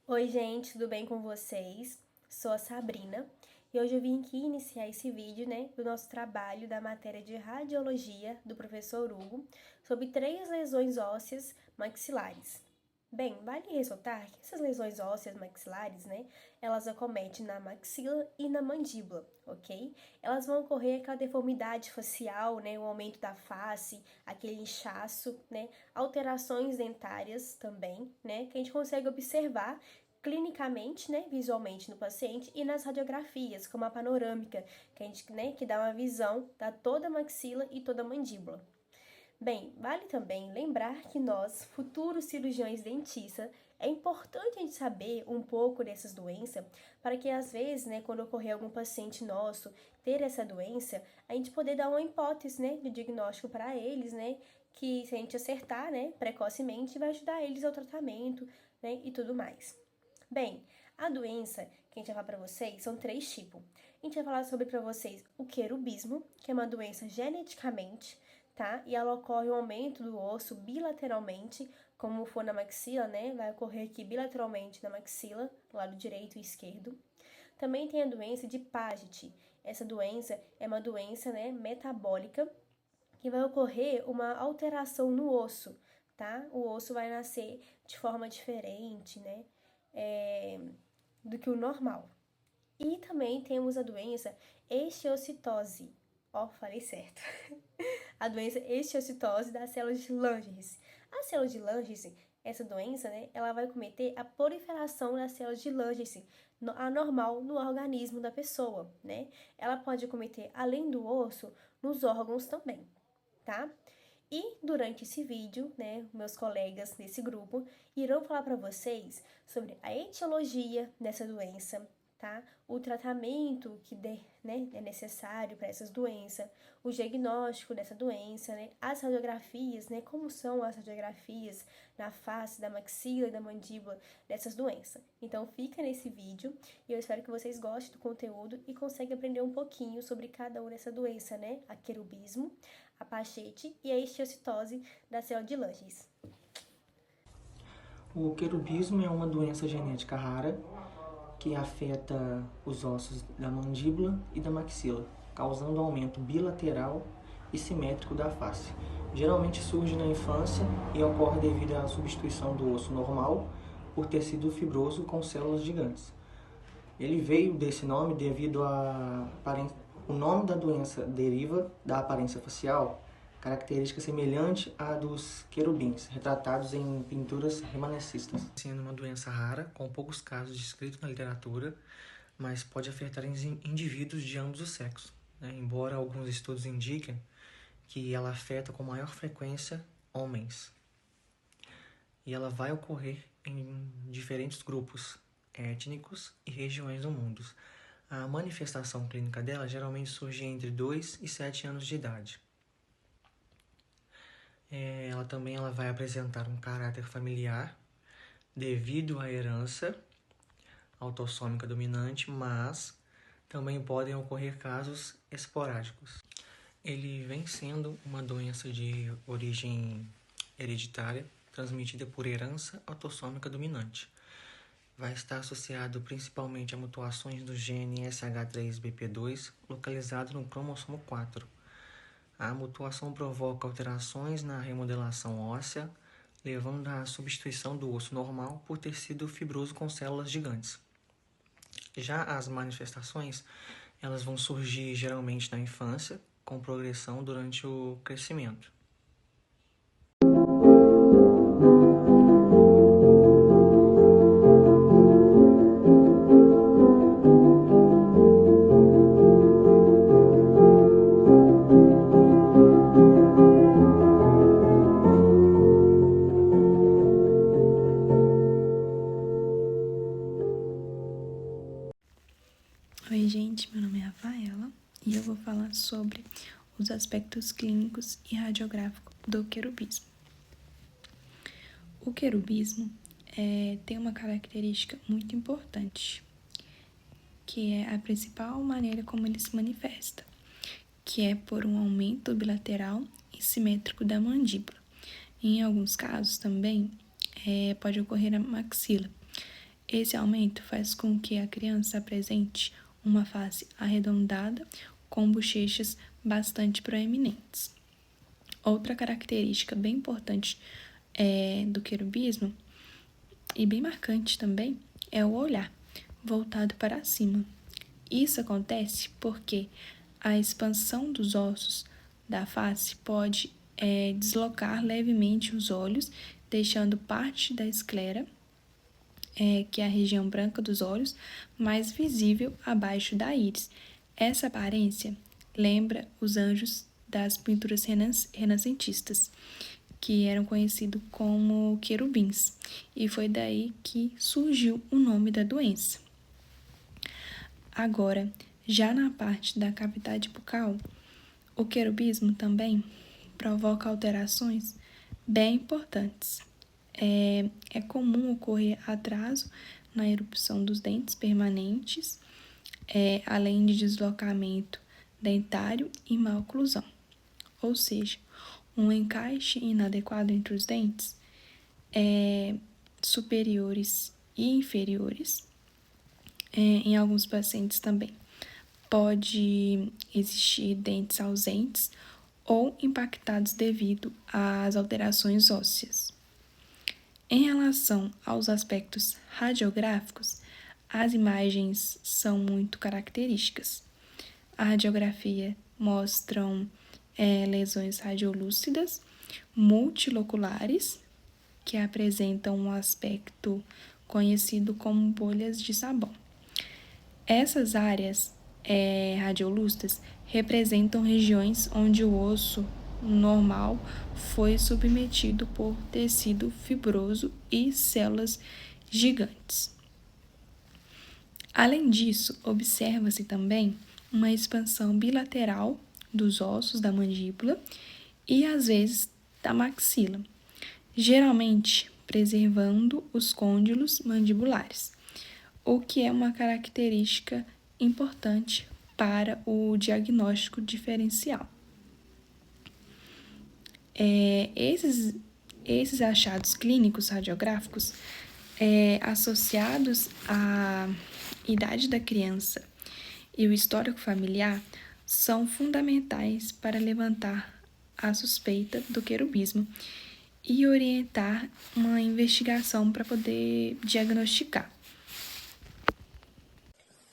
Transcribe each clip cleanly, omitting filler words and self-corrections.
Oi, gente, tudo bem com vocês? Sou a Sabrina e hoje eu vim aqui iniciar esse vídeo, do nosso trabalho da matéria de radiologia do professor Hugo sobre 3 lesões ósseas maxilares. Bem, vale ressaltar que essas lesões ósseas maxilares, elas acometem na maxila e na mandíbula, ok? Elas vão ocorrer aquela deformidade facial, o aumento da face, aquele inchaço, alterações dentárias também, que a gente consegue observar clinicamente, visualmente no paciente e nas radiografias, como a panorâmica, que a gente, que dá uma visão da toda a maxila e toda a mandíbula. Bem, vale também lembrar que nós, futuros cirurgiões dentistas, é importante a gente saber um pouco dessas doenças, para que às vezes, quando ocorrer algum paciente nosso ter essa doença, a gente poder dar uma hipótese, de diagnóstico para eles, que se a gente acertar, precocemente, vai ajudar eles ao tratamento, e tudo mais. Bem, a doença que a gente vai falar para vocês são 3 tipos. A gente vai falar sobre para vocês o querubismo, que é uma doença geneticamente, tá? E ela ocorre um aumento do osso bilateralmente, como for na maxila, vai ocorrer aqui bilateralmente na maxila, do lado direito e esquerdo. Também tem a doença de Paget. Essa doença é uma doença, metabólica, que vai ocorrer uma alteração no osso, tá? O osso vai nascer de forma diferente, do que o normal. E também temos a doença esteocitose. Ó, falei certo. A doença esteocitose das células de Langerhans. A célula de Langerhans, essa doença, ela vai cometer a proliferação das células de Langerhans anormal no organismo da pessoa, Ela pode cometer, além do osso, nos órgãos também, tá? E durante esse vídeo, meus colegas desse grupo irão falar para vocês sobre a etiologia dessa doença, tá? O tratamento que é necessário para essas doenças, o diagnóstico dessa doença, as radiografias, como são as radiografias na face, da maxila e da mandíbula dessas doenças. Então fica nesse vídeo e eu espero que vocês gostem do conteúdo e consigam aprender um pouquinho sobre cada uma dessa doença, a querubismo, a Paget e a esteocitose da célula de Langerhans. O querubismo é uma doença genética rara que afeta os ossos da mandíbula e da maxila, causando aumento bilateral e simétrico da face. Geralmente surge na infância e ocorre devido à substituição do osso normal por tecido fibroso com células gigantes. Ele veio desse nome devido a o nome da doença deriva da aparência facial, característica semelhante à dos querubins, retratados em pinturas remanescistas. Sendo uma doença rara, com poucos casos descritos na literatura, mas pode afetar indivíduos de ambos os sexos, embora alguns estudos indiquem que ela afeta com maior frequência homens. E ela vai ocorrer em diferentes grupos étnicos e regiões do mundo. A manifestação clínica dela geralmente surge entre 2 e 7 anos de idade. Ela também vai apresentar um caráter familiar devido à herança autossômica dominante, mas também podem ocorrer casos esporádicos. Ele vem sendo uma doença de origem hereditária, transmitida por herança autossômica dominante. Vai estar associado principalmente a mutações do gene SH3BP2, localizado no cromossomo 4. A mutação provoca alterações na remodelação óssea, levando à substituição do osso normal por tecido fibroso com células gigantes. Já as manifestações, elas vão surgir geralmente na infância, com progressão durante o crescimento. Oi, gente, meu nome é Rafaela e eu vou falar sobre os aspectos clínicos e radiográficos do querubismo. O querubismo tem uma característica muito importante, que é a principal maneira como ele se manifesta, que é por um aumento bilateral e simétrico da mandíbula. Em alguns casos também pode ocorrer na maxila. Esse aumento faz com que a criança apresente uma face arredondada com bochechas bastante proeminentes. Outra característica bem importante do querubismo, e bem marcante também, é o olhar voltado para cima. Isso acontece porque a expansão dos ossos da face pode deslocar levemente os olhos, deixando parte da esclera, que é a região branca dos olhos, mais visível abaixo da íris. Essa aparência lembra os anjos das pinturas renascentistas, que eram conhecidos como querubins, e foi daí que surgiu o nome da doença. Agora, já na parte da cavidade bucal, o querubismo também provoca alterações bem importantes. É comum ocorrer atraso na erupção dos dentes permanentes, além de deslocamento dentário e má oclusão. Ou seja, um encaixe inadequado entre os dentes superiores e inferiores, em alguns pacientes também. Pode existir dentes ausentes ou impactados devido às alterações ósseas. Em relação aos aspectos radiográficos, as imagens são muito características. A radiografia mostram lesões radiolúcidas, multiloculares, que apresentam um aspecto conhecido como bolhas de sabão. Essas áreas radiolúcidas representam regiões onde o osso normal foi submetido por tecido fibroso e células gigantes. Além disso, observa-se também uma expansão bilateral dos ossos da mandíbula e, às vezes, da maxila, geralmente preservando os côndilos mandibulares, o que é uma característica importante para o diagnóstico diferencial. Esses achados clínicos radiográficos, associados à idade da criança e o histórico familiar, são fundamentais para levantar a suspeita do querubismo e orientar uma investigação para poder diagnosticar.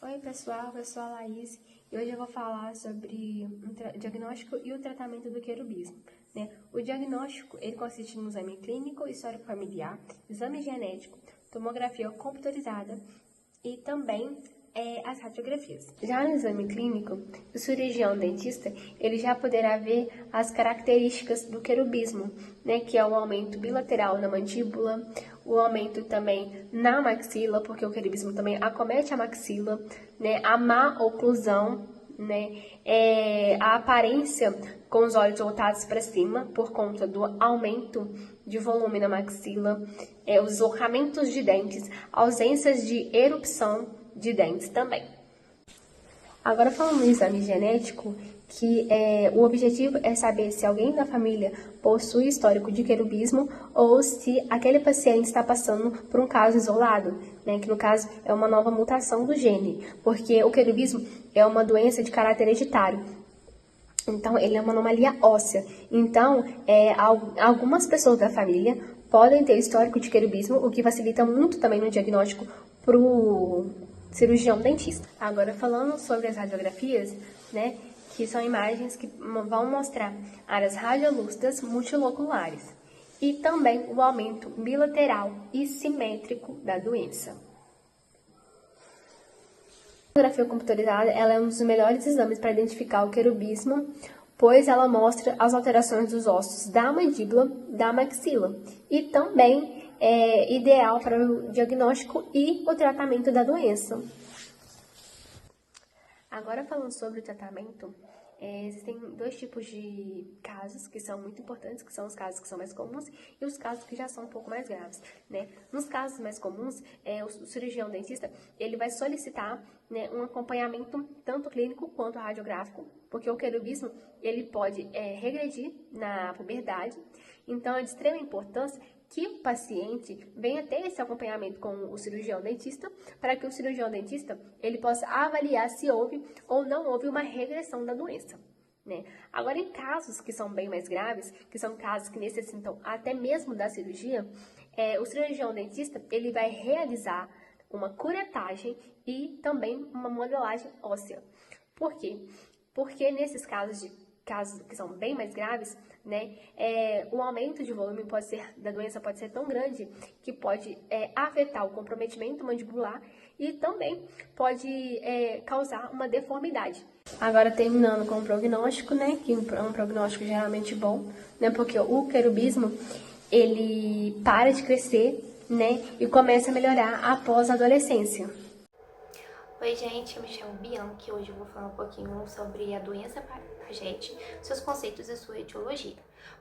Oi pessoal, eu sou a Laís e hoje eu vou falar sobre o diagnóstico e o tratamento do querubismo. O diagnóstico ele consiste no exame clínico, histórico familiar, exame genético, tomografia computadorizada e também as radiografias. Já no exame clínico, o cirurgião dentista ele já poderá ver as características do querubismo, que é o aumento bilateral na mandíbula, o aumento também na maxila, porque o querubismo também acomete a maxila, a má oclusão, a aparência com os olhos voltados para cima por conta do aumento de volume na maxila, os deslocamentos de dentes, ausências de erupção de dentes também. Agora falando no exame genético, que o objetivo é saber se alguém da família possui histórico de querubismo ou se aquele paciente está passando por um caso isolado, que no caso é uma nova mutação do gene, porque o querubismo é uma doença de caráter hereditário. Então, ele é uma anomalia óssea. Então, algumas pessoas da família podem ter histórico de querubismo, o que facilita muito também no diagnóstico para o cirurgião dentista. Agora, falando sobre as radiografias, que são imagens que vão mostrar áreas radiolúcidas multiloculares e também o aumento bilateral e simétrico da doença. A radiografia computadorizada ela é um dos melhores exames para identificar o querubismo, pois ela mostra as alterações dos ossos da mandíbula, da maxila, e também é ideal para o diagnóstico e o tratamento da doença. Agora falando sobre o tratamento, existem dois tipos de casos que são muito importantes, que são os casos que são mais comuns e os casos que já são um pouco mais graves, Nos casos mais comuns, o cirurgião dentista ele vai solicitar um acompanhamento tanto clínico quanto radiográfico, porque o querubismo ele pode regredir na puberdade, então é de extrema importância que o paciente venha ter esse acompanhamento com o cirurgião dentista, para que o cirurgião dentista ele possa avaliar se houve ou não houve uma regressão da doença, né? Agora, em casos que são bem mais graves, que são casos que necessitam até mesmo da cirurgia, o cirurgião dentista ele vai realizar uma curetagem e também uma modelagem óssea. Por quê? Porque nesses casos que são bem mais graves, né, o aumento de volume da doença pode ser tão grande que pode afetar o comprometimento mandibular e também pode causar uma deformidade. Agora, terminando com o prognóstico, né, que é um prognóstico geralmente bom, né, porque o querubismo, ele para de crescer, né, e começa a melhorar após a adolescência. Oi gente, eu me chamo Bianca e hoje eu vou falar um pouquinho sobre a doença Paget, seus conceitos e sua etiologia.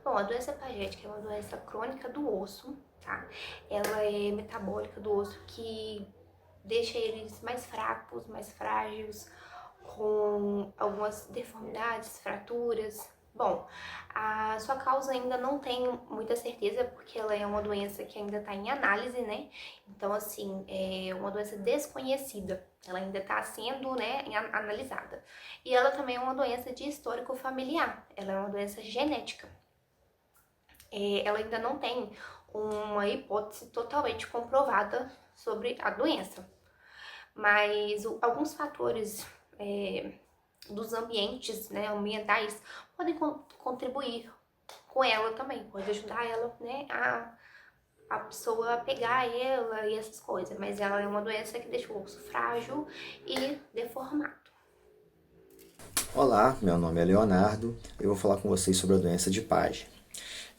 Bom, a doença Paget é uma doença crônica do osso, tá? Ela é metabólica do osso que deixa eles mais fracos, mais frágeis, com algumas deformidades, fraturas. Bom, a sua causa ainda não tem muita certeza, porque ela é uma doença que ainda está em análise, né? Então, assim, é uma doença desconhecida. Ela ainda está sendo, né, analisada. E ela também é uma doença de histórico familiar. Ela é uma doença genética. Ela ainda não tem uma hipótese totalmente comprovada sobre a doença. Mas alguns fatores dos ambientes, né, ambientais podem contribuir com ela também, pode ajudar ela, né, a pessoa a pegar ela e essas coisas, mas ela é uma doença que deixa o osso frágil e deformado. Olá, meu nome é Leonardo e eu vou falar com vocês sobre a doença de Paget.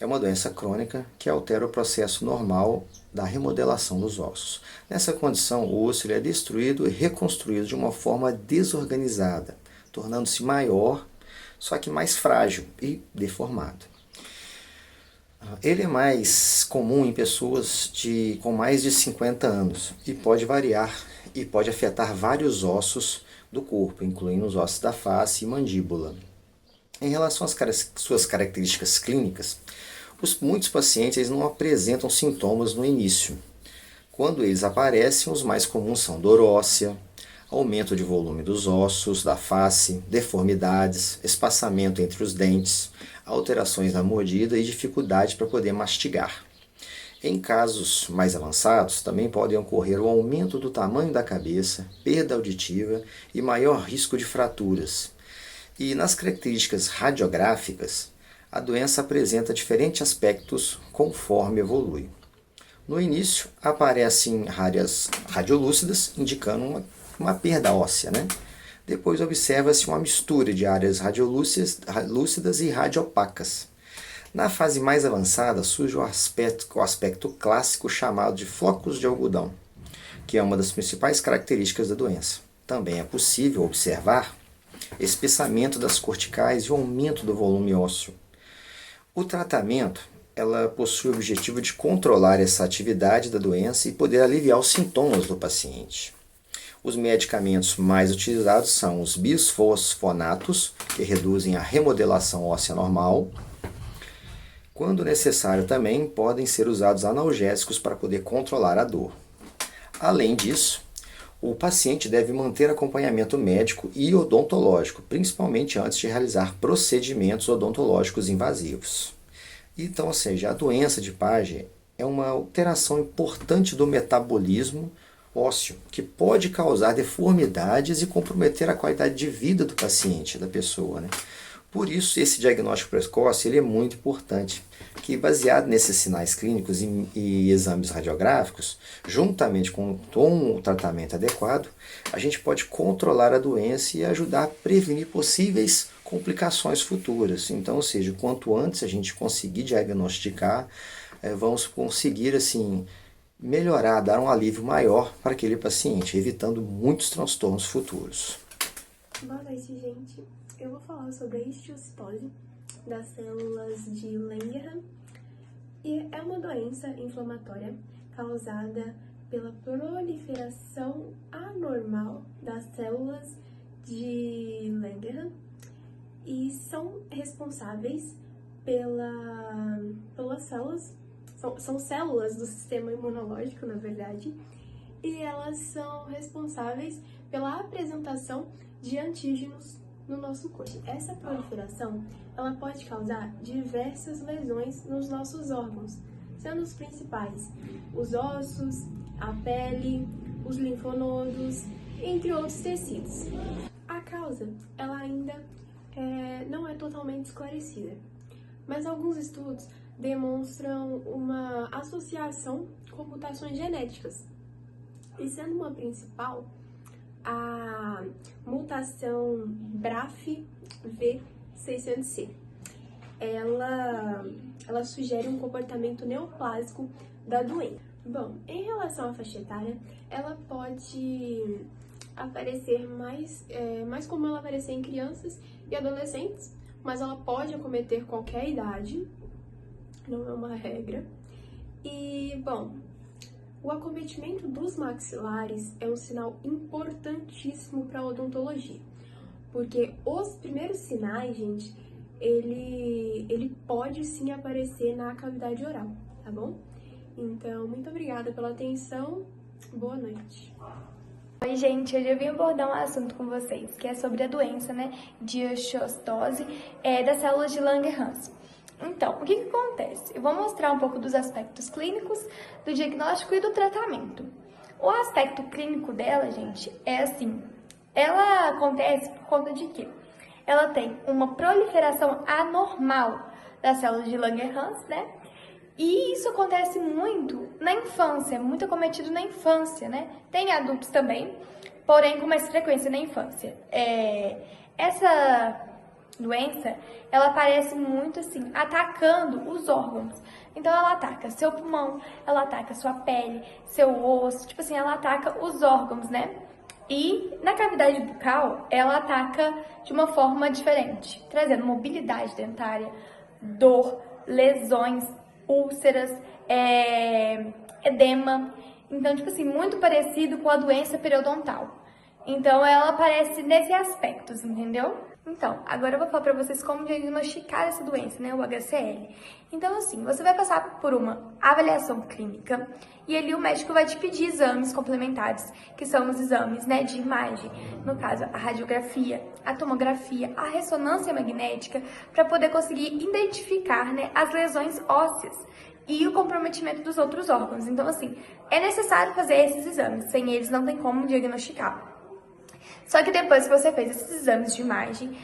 É uma doença crônica que altera o processo normal da remodelação dos ossos. Nessa condição, o osso é destruído e reconstruído de uma forma desorganizada, tornando-se maior, só que mais frágil e deformado. Ele é mais comum em pessoas com mais de 50 anos e pode variar e pode afetar vários ossos do corpo, incluindo os ossos da face e mandíbula. Em relação às suas características clínicas, muitos pacientes não apresentam sintomas no início. Quando eles aparecem, os mais comuns são dor óssea, aumento de volume dos ossos, da face, deformidades, espaçamento entre os dentes, alterações na mordida e dificuldade para poder mastigar. Em casos mais avançados, também podem ocorrer o aumento do tamanho da cabeça, perda auditiva e maior risco de fraturas. E nas características radiográficas, a doença apresenta diferentes aspectos conforme evolui. No início, aparecem áreas radiolúcidas, indicando uma perda óssea, né? Depois observa-se uma mistura de áreas radiolúcidas e radiopacas. Na fase mais avançada surge o aspecto clássico chamado de flocos de algodão, que é uma das principais características da doença. Também é possível observar espessamento das corticais e o aumento do volume ósseo. O tratamento possui o objetivo de controlar essa atividade da doença e poder aliviar os sintomas do paciente. Os medicamentos mais utilizados são os bisfosfonatos, que reduzem a remodelação óssea normal. Quando necessário também podem ser usados analgésicos para poder controlar a dor. Além disso, o paciente deve manter acompanhamento médico e odontológico, principalmente antes de realizar procedimentos odontológicos invasivos. Então, ou seja, a doença de Paget é uma alteração importante do metabolismo ósseo, que pode causar deformidades e comprometer a qualidade de vida do paciente, da pessoa, né? Por isso, esse diagnóstico precoce ele é muito importante, que baseado nesses sinais clínicos e exames radiográficos, juntamente com o tratamento adequado, a gente pode controlar a doença e ajudar a prevenir possíveis complicações futuras. Então, ou seja, quanto antes a gente conseguir diagnosticar, vamos conseguir assim melhorar, dar um alívio maior para aquele paciente, evitando muitos transtornos futuros. Boa noite, gente. Eu vou falar sobre a histiocytose das células de Langerhans e é uma doença inflamatória causada pela proliferação anormal das células de Langerhans e são responsáveis pelas células são células do sistema imunológico, na verdade, e elas são responsáveis pela apresentação de antígenos no nosso corpo. Essa proliferação, ela pode causar diversas lesões nos nossos órgãos, sendo os principais os ossos, a pele, os linfonodos, entre outros tecidos. A causa, ela ainda não é totalmente esclarecida, mas alguns estudos demonstram uma associação com mutações genéticas, e sendo uma principal, a mutação BRAF-V600C. Ela sugere um comportamento neoplásico da doença. Bom, em relação à faixa etária, ela pode aparecer mais como ela aparecer em crianças e adolescentes, mas ela pode acometer qualquer idade, não é uma regra. E, bom, o acometimento dos maxilares é um sinal importantíssimo para a odontologia, porque os primeiros sinais, gente, ele pode sim aparecer na cavidade oral, tá bom? Então, muito obrigada pela atenção, boa noite. Oi, gente, hoje eu vim abordar um assunto com vocês, que é sobre a doença, de osteossose das células de Langerhans. Então, o que acontece? Eu vou mostrar um pouco dos aspectos clínicos, do diagnóstico e do tratamento. O aspecto clínico dela, gente, é assim, ela acontece por conta de quê? Ela tem uma proliferação anormal das células de Langerhans, E isso acontece muito na infância, muito acometido na infância, Tem adultos também, porém com mais frequência na infância. Essa doença, ela aparece muito assim, atacando os órgãos. Então ela ataca seu pulmão, ela ataca sua pele, seu osso, tipo assim, ela ataca os órgãos, E na cavidade bucal, ela ataca de uma forma diferente, trazendo mobilidade dentária, dor, lesões, úlceras, edema. Então, tipo assim, muito parecido com a doença periodontal. Então, ela aparece nesses aspectos, entendeu? Então, agora eu vou falar pra vocês como diagnosticar essa doença, o HCL. Então, assim, você vai passar por uma avaliação clínica e ali o médico vai te pedir exames complementares, que são os exames, de imagem, no caso, a radiografia, a tomografia, a ressonância magnética, para poder conseguir identificar, as lesões ósseas e o comprometimento dos outros órgãos. Então, assim, é necessário fazer esses exames, sem eles não tem como diagnosticar. Só que depois que você fez esses exames de imagem,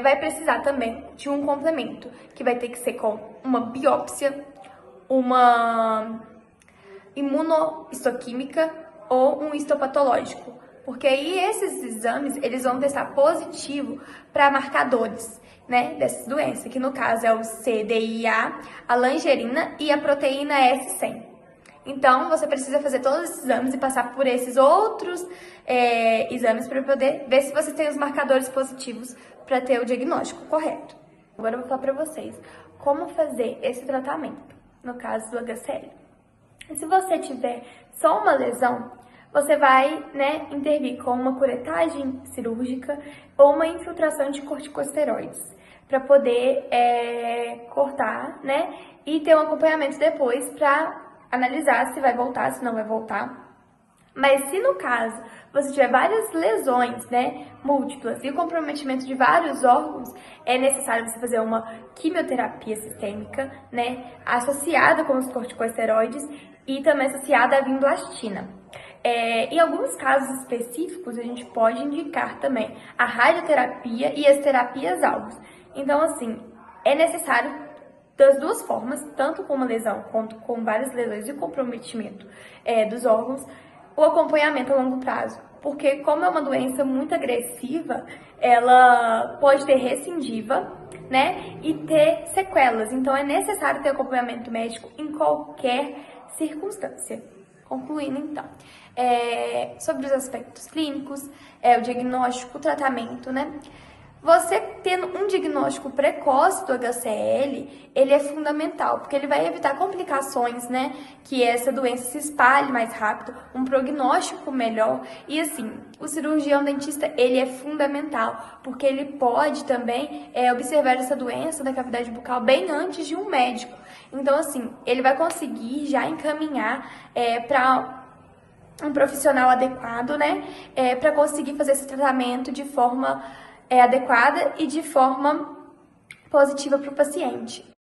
vai precisar também de um complemento, que vai ter que ser com uma biópsia, uma imunohistoquímica ou um histopatológico. Porque aí esses exames, eles vão testar positivo para marcadores, dessa doença, que no caso é o CDIA, a langerina e a proteína S100. Então, você precisa fazer todos esses exames e passar por esses outros exames para poder ver se você tem os marcadores positivos para ter o diagnóstico correto. Agora eu vou falar para vocês como fazer esse tratamento, no caso do HCL. E se você tiver só uma lesão, você vai intervir com uma curetagem cirúrgica ou uma infiltração de corticosteroides para poder cortar, e ter um acompanhamento depois para analisar se vai voltar, se não vai voltar. Mas se no caso você tiver várias lesões, múltiplas e o comprometimento de vários órgãos, é necessário você fazer uma quimioterapia sistêmica, associada com os corticosteroides e também associada à vinblastina. Em alguns casos específicos, a gente pode indicar também a radioterapia e as terapias-alvos. Então, assim, é necessário das duas formas, tanto com uma lesão quanto com várias lesões e comprometimento dos órgãos, o acompanhamento a longo prazo. Porque como é uma doença muito agressiva, ela pode ter recidiva, e ter sequelas. Então é necessário ter acompanhamento médico em qualquer circunstância. Concluindo então, sobre os aspectos clínicos, o diagnóstico, o tratamento, Você tendo um diagnóstico precoce do HCL, ele é fundamental, porque ele vai evitar complicações, que essa doença se espalhe mais rápido, um prognóstico melhor. E assim, o cirurgião dentista, ele é fundamental, porque ele pode também observar essa doença da cavidade bucal bem antes de um médico. Então, assim, ele vai conseguir já encaminhar para um profissional adequado, né, para conseguir fazer esse tratamento de forma adequada e de forma positiva para o paciente.